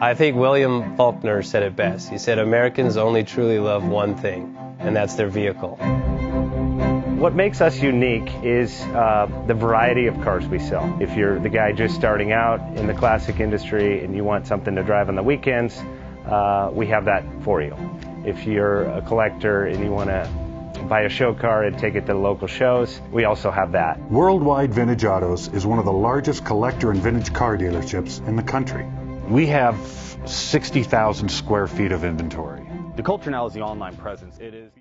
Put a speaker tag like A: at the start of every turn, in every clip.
A: I think William Faulkner said it best. He said, Americans only truly love one thing, and that's their vehicle.
B: What makes us unique is the variety of cars we sell. If you're the guy just starting out in the classic industry and you want something to drive on the weekends, we have that for you. If you're a collector and you want to buy a show car and take it to the local shows, we also have that.
C: Worldwide Vintage Autos is one of the largest collector and vintage car dealerships in the country.
D: We have 60,000 square feet of inventory.
E: The culture now is the online presence. It is.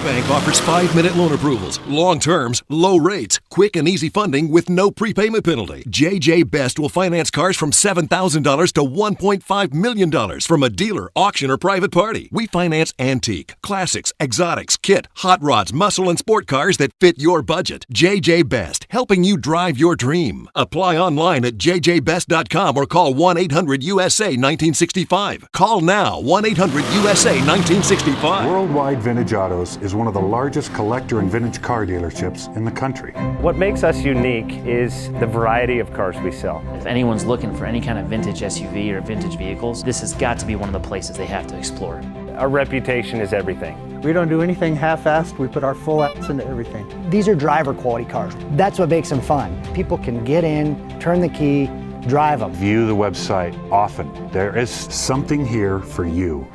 F: Bank offers 5-minute loan approvals, long terms, low rates, quick and easy funding with no prepayment penalty. JJ Best will finance cars from $7,000 to $1.5 million from a dealer, auction, or private party. We finance antique, classics, exotics, kit, hot rods, muscle, and sport cars that fit your budget. JJ Best, helping you drive your dream. Apply online at jjbest.com or call 1-800-USA-1965. Call now, 1-800-USA-1965.
C: Worldwide Vintage Autos is one of the largest collector and vintage car dealerships in the country.
B: What makes us unique is the variety of cars we sell.
G: If anyone's looking for any kind of vintage SUV or vintage vehicles, this has got to be one of the places they have to explore.
B: Our reputation is everything.
H: We don't do anything half-assed. We put our full ass into everything.
I: These are driver quality cars. That's what makes them fun. People can get in, turn the key, drive them.
D: View the website often.
C: There is something here for you.